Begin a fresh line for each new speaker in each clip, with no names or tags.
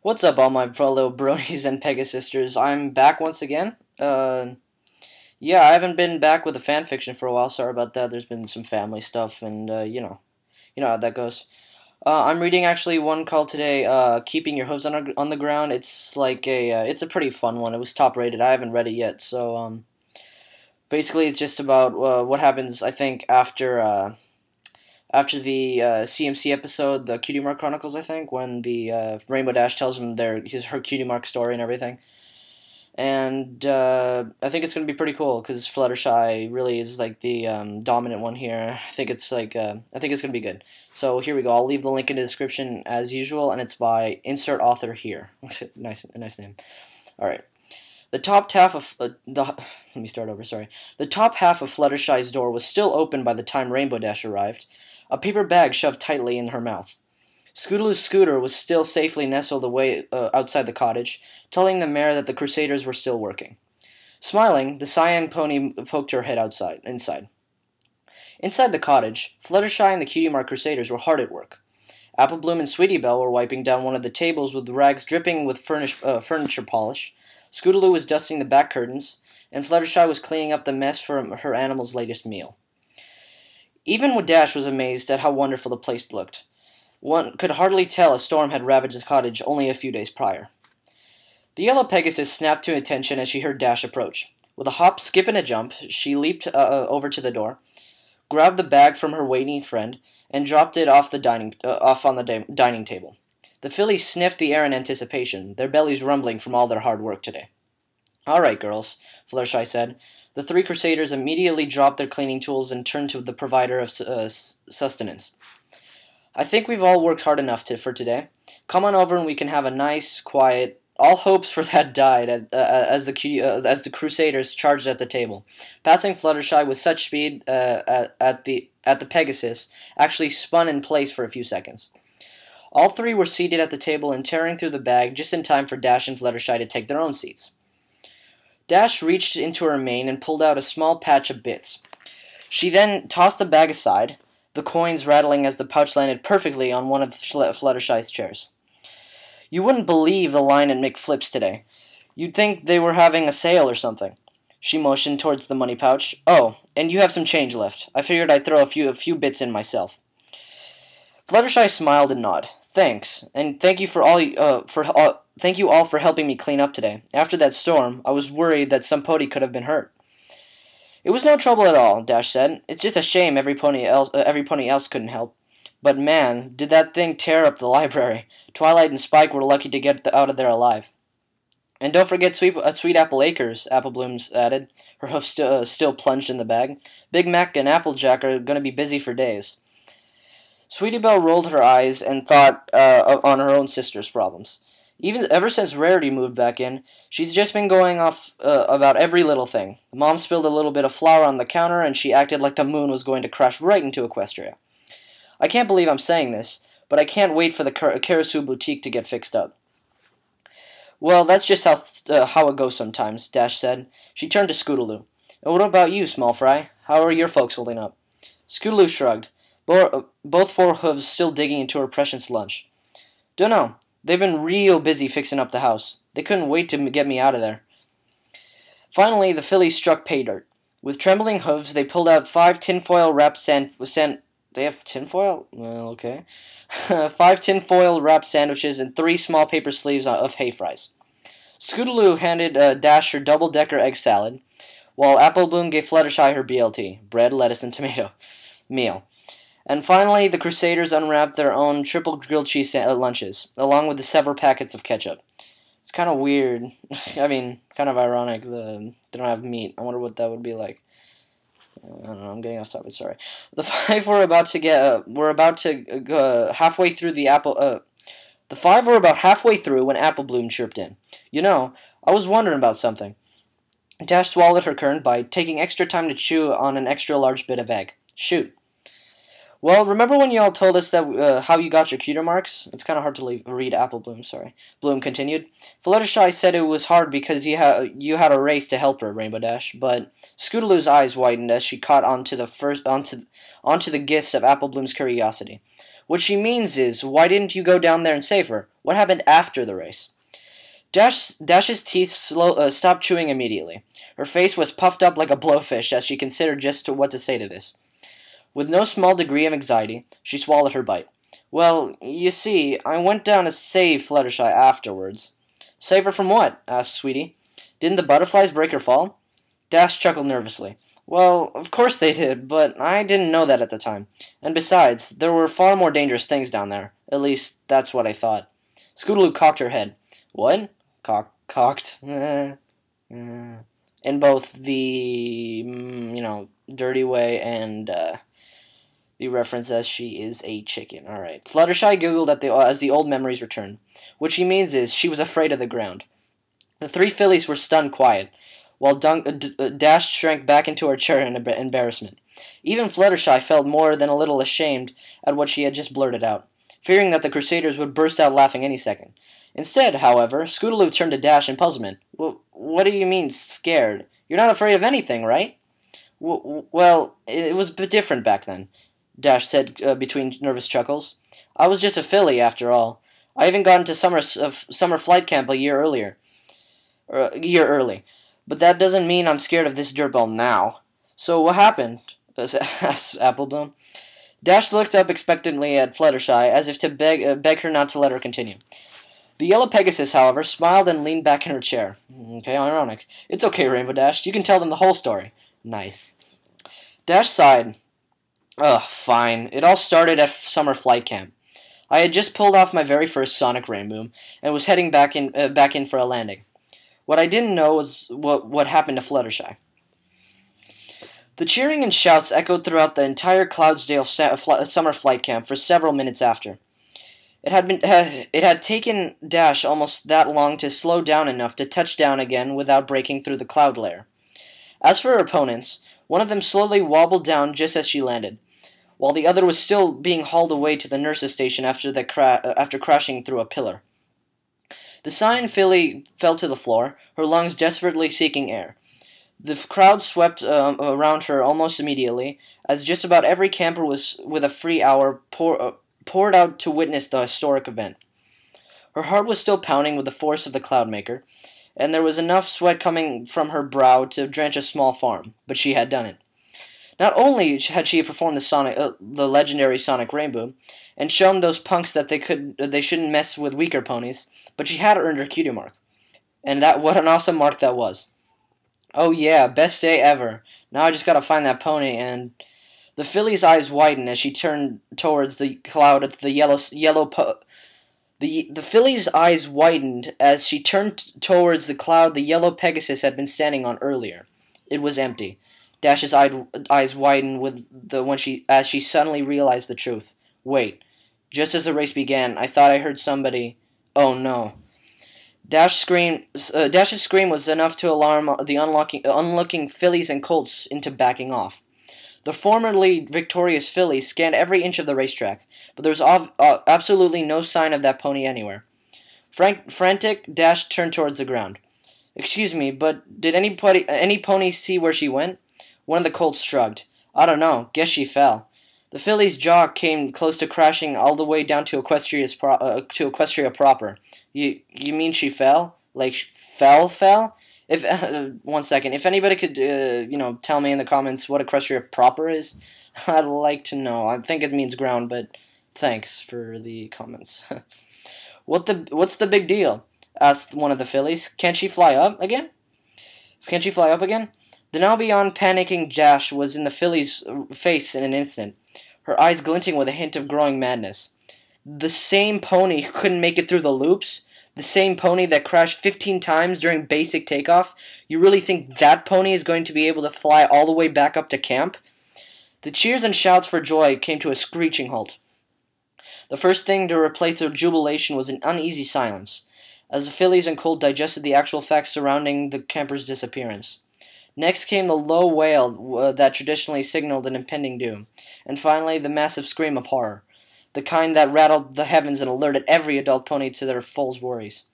What's up, all my fellow bronies and Pegasisters? I'm back once again. Yeah, I haven't been back with the fan fiction for a while. Sorry about that. There's been some family stuff, and you know how that goes. I'm reading actually one called today, "Keeping Your Hooves on the Ground." It's like it's a pretty fun one. It was top rated. I haven't read it yet, so basically it's just about what happens. I think after the CMC episode, the Cutie Mark Chronicles, I think, when the Rainbow Dash tells him her Cutie Mark story and everything. And I think it's going to be pretty cool because Fluttershy really is like the dominant one here. I think it's I think it's going to be good. So here we go. I'll leave the link in the description as usual, and it's by insert author here. nice name. All right. The top half of let me start over. Sorry. The top half of Fluttershy's door was still open by the time Rainbow Dash arrived, a paper bag shoved tightly in her mouth. Scootaloo's scooter was still safely nestled away outside the cottage, telling the mare that the Crusaders were still working. Smiling, the Cyan pony poked her head inside. Inside the cottage, Fluttershy and the Cutie Mark Crusaders were hard at work. Apple Bloom and Sweetie Belle were wiping down one of the tables with rags dripping with furniture polish. Scootaloo was dusting the back curtains, and Fluttershy was cleaning up the mess from her animal's latest meal. Even Dash was amazed at how wonderful the place looked. One could hardly tell a storm had ravaged the cottage only a few days prior. The yellow Pegasus snapped to attention as she heard Dash approach. With a hop, skip, and a jump, she leaped over to the door, grabbed the bag from her waiting friend, and dropped it off on the dining table. The fillies sniffed the air in anticipation, their bellies rumbling from all their hard work today. "All right, girls," Fluttershy said. The three Crusaders immediately dropped their cleaning tools and turned to the provider of sustenance. "I think we've all worked hard enough for today. Come on over and we can have a nice, quiet..." All hopes for that died as the Crusaders charged at the table. Passing Fluttershy with such speed at the Pegasus actually spun in place for a few seconds. All three were seated at the table and tearing through the bag just in time for Dash and Fluttershy to take their own seats. Dash reached into her mane and pulled out a small patch of bits. She then tossed the bag aside, the coins rattling as the pouch landed perfectly on one of Fluttershy's chairs. "You wouldn't believe the line at McFlip's today. You'd think they were having a sale or something." She motioned towards the money pouch. "Oh, and you have some change left. I figured I'd throw a few bits in myself." Fluttershy smiled and nodded. "Thanks, and thank you thank you all for helping me clean up today. After that storm, I was worried that some pony could have been hurt." "It was no trouble at all," Dash said. "It's just a shame every pony else couldn't help. But man, did that thing tear up the library. Twilight and Spike were lucky to get out of there alive." "And don't forget Sweet Apple Acres," Apple Blooms added, her hoof still plunged in the bag. "Big Mac and Applejack are going to be busy for days." Sweetie Belle rolled her eyes and thought on her own sister's problems. Ever since Rarity moved back in, she's just been going off about every little thing. Mom spilled a little bit of flour on the counter, and she acted like the moon was going to crash right into Equestria. I can't believe I'm saying this, but I can't wait for the Karasu boutique to get fixed up. "Well, that's just how it goes sometimes," Dash said. She turned to Scootaloo. "And what about you, Small Fry? How are your folks holding up?" Scootaloo shrugged, both four hooves still digging into her precious lunch. "Dunno. They've been real busy fixing up the house. They couldn't wait to get me out of there." Finally, the fillies struck pay dirt. With trembling hooves, they pulled out 5 tinfoil wrapped They have tinfoil? Well, okay. 5 tinfoil wrapped sandwiches and 3 small paper sleeves of hay fries. Scootaloo handed Dash her double-decker egg salad, while Apple Bloom gave Fluttershy her BLT, bread, lettuce, and tomato meal. And finally, the Crusaders unwrapped their own triple grilled cheese lunches, along with the several packets of ketchup. It's kind of weird. I mean, kind of ironic. They don't have meat. I wonder what that would be like. I don't know. I'm getting off topic. Sorry. The five were about to go halfway through the apple. The five were about halfway through when Apple Bloom chirped in. "You know, I was wondering about something." Dash swallowed her current bite, taking extra time to chew on an extra large bit of egg. "Shoot." "Well, remember when you all told us that how you got your cuter marks?" It's kind of hard to read Apple Bloom, sorry. Bloom continued. "Fluttershy said it was hard because you had a race to help her, Rainbow Dash, but..." Scootaloo's eyes widened as she caught onto the gist of Apple Bloom's curiosity. "What she means is, why didn't you go down there and save her? What happened after the race? Dash's teeth stopped chewing immediately. Her face was puffed up like a blowfish as she considered just what to say to this. With no small degree of anxiety, she swallowed her bite. Well, you see, I went down to save Fluttershy afterwards. Save her from what? Asked Sweetie. Didn't the butterflies break her fall? Dash chuckled nervously. Well, of course they did, but I didn't know that at the time. And besides, there were far more dangerous things down there. At least, that's what I thought. Scootaloo cocked her head. What? Cocked? In both the, dirty way and, the reference as she is a chicken. Alright. Fluttershy giggled as the old memories returned. What she means is, she was afraid of the ground. The three fillies were stunned quiet, while Dash shrank back into her chair in embarrassment. Even Fluttershy felt more than a little ashamed at what she had just blurted out, fearing that the Crusaders would burst out laughing any second. Instead, however, Scootaloo turned to Dash in puzzlement. What do you mean, scared? You're not afraid of anything, right? Well, it was a bit different back then, Dash said between nervous chuckles. I was just a filly, after all. I even got into summer flight camp a year early. But that doesn't mean I'm scared of this dirtball now. So what happened? Asked Applebloom. Dash looked up expectantly at Fluttershy, as if to beg her not to let her continue. The yellow Pegasus, however, smiled and leaned back in her chair. Okay, ironic. It's okay, Rainbow Dash. You can tell them the whole story. Nice. Dash sighed. Ugh, fine. It all started at summer flight camp. I had just pulled off my very first sonic rainboom and was heading back in for a landing. What I didn't know was what happened to Fluttershy. The cheering and shouts echoed throughout the entire Cloudsdale summer flight camp for several minutes after. It had taken Dash almost that long to slow down enough to touch down again without breaking through the cloud layer. As for her opponents, one of them slowly wobbled down just as she landed, while the other was still being hauled away to the nurse's station after crashing through a pillar. The cyan filly fell to the floor, her lungs desperately seeking air. The crowd swept around her almost immediately, as just about every camper with a free hour poured out to witness the historic event. Her heart was still pounding with the force of the Cloudmaker, and there was enough sweat coming from her brow to drench a small farm, but she had done it. Not only had she performed the legendary Sonic Rainbow, and shown those punks that they shouldn't mess with weaker ponies, but she had earned her cutie mark. And what an awesome mark that was. Oh yeah, best day ever. Now I just gotta find that pony, and... The filly's eyes widened as she turned towards the cloud at the filly's eyes widened as she turned towards the cloud the yellow Pegasus had been standing on earlier. It was empty. Dash's eyes widened as she suddenly realized the truth. Wait, just as the race began, I thought I heard somebody... Oh no. Dash's scream was enough to alarm the unlooking fillies and colts into backing off. The formerly victorious filly scanned every inch of the racetrack, but there was absolutely no sign of that pony anywhere. Frantic, Dash turned towards the ground. Excuse me, but did any pony see where she went? One of the colts shrugged. I don't know. Guess she fell. The filly's jaw came close to crashing all the way down to Equestria proper. You mean she fell? Like fell? If one second, if anybody could, tell me in the comments what Equestria proper is, I'd like to know. I think it means ground, but thanks for the comments. What's the big deal? Asked one of the fillies. Can't she fly up again? The now beyond panicking Dash was in the filly's face in an instant, her eyes glinting with a hint of growing madness. The same pony who couldn't make it through the loops? The same pony that crashed 15 times during basic takeoff? You really think that pony is going to be able to fly all the way back up to camp? The cheers and shouts for joy came to a screeching halt. The first thing to replace their jubilation was an uneasy silence, as the fillies and colt digested the actual facts surrounding the camper's disappearance. Next came the low wail that traditionally signaled an impending doom, and finally the massive scream of horror, the kind that rattled the heavens and alerted every adult pony to their foal's worries.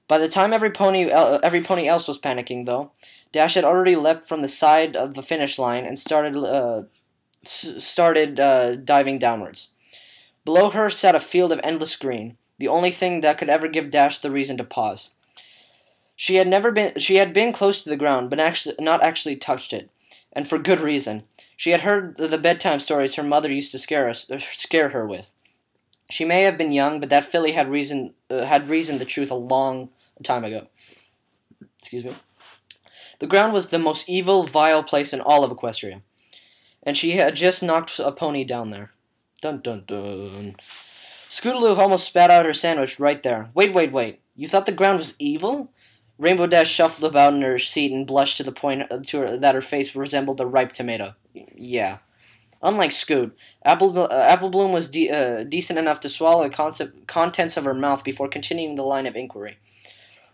By the time every pony else was panicking, though, Dash had already leapt from the side of the finish line and started diving downwards. Below her sat a field of endless green, the only thing that could ever give Dash the reason to pause. She had been close to the ground, but not actually touched it, and for good reason. She had heard the bedtime stories her mother used to scare her with. She may have been young, but that filly had reasoned the truth a long time ago. Excuse me. The ground was the most evil, vile place in all of Equestria, and she had just knocked a pony down there. Dun dun dun. Scootaloo almost spat out her sandwich right there. Wait. You thought the ground was evil? Rainbow Dash shuffled about in her seat and blushed to the point that her face resembled a ripe tomato. Yeah. Unlike Scoot, Apple Bloom was decent enough to swallow the contents of her mouth before continuing the line of inquiry.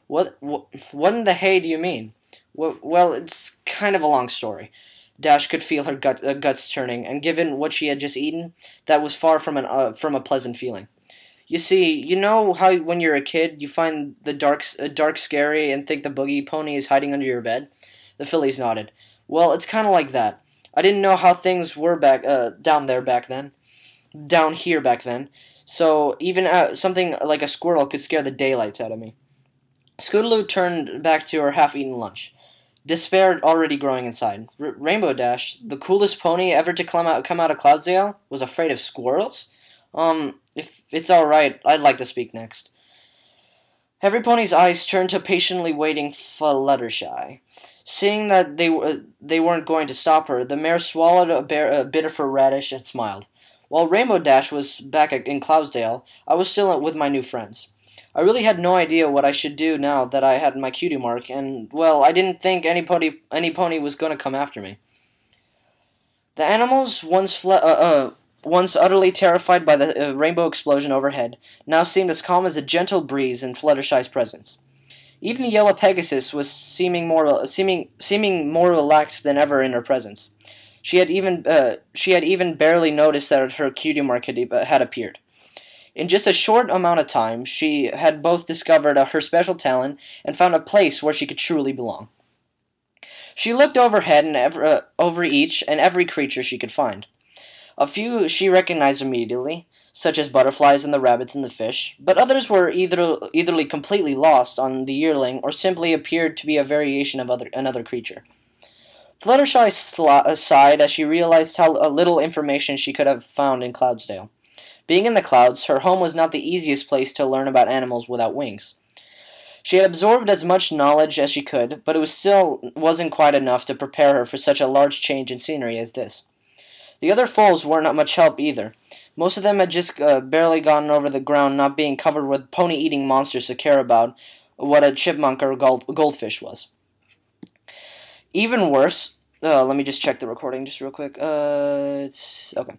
What in the hay do you mean? Well, it's kind of a long story. Dash could feel her guts turning, and given what she had just eaten, that was far from a pleasant feeling. You see, you know how when you're a kid, you find the dark scary and think the boogie pony is hiding under your bed? The fillies nodded. Well, it's kind of like that. I didn't know how things were down here back then. So even something like a squirrel could scare the daylights out of me. Scootaloo turned back to her half-eaten lunch. Despair already growing inside. Rainbow Dash, the coolest pony ever to come out of Cloudsdale, was afraid of squirrels? If it's alright, I'd like to speak next. Every pony's eyes turned to patiently waiting Fluttershy. Seeing that they weren't going to stop her, the mare swallowed a bit of her radish and smiled. While Rainbow Dash was back in Cloudsdale, I was still with my new friends. I really had no idea what I should do now that I had my cutie mark, and, well, I didn't think any pony was going to come after me. The animals, once utterly terrified by the rainbow explosion overhead, now seemed as calm as a gentle breeze in Fluttershy's presence. Even Yellow Pegasus was seeming more relaxed than ever in her presence. She had even barely noticed that her cutie mark had appeared. In just a short amount of time, she had both discovered her special talent and found a place where she could truly belong. She looked overhead and over each and every creature she could find. A few she recognized immediately, such as butterflies and the rabbits and the fish, but others were either completely lost on the yearling or simply appeared to be a variation of another creature. Fluttershy sighed as she realized how little information she could have found in Cloudsdale. Being in the clouds, her home was not the easiest place to learn about animals without wings. She had absorbed as much knowledge as she could, but it still wasn't quite enough to prepare her for such a large change in scenery as this. The other foals weren't much help either. Most of them had just barely gotten over the ground, not being covered with pony-eating monsters to care about what a chipmunk or goldfish was. Even worse, let me just check the recording just real quick. It's okay.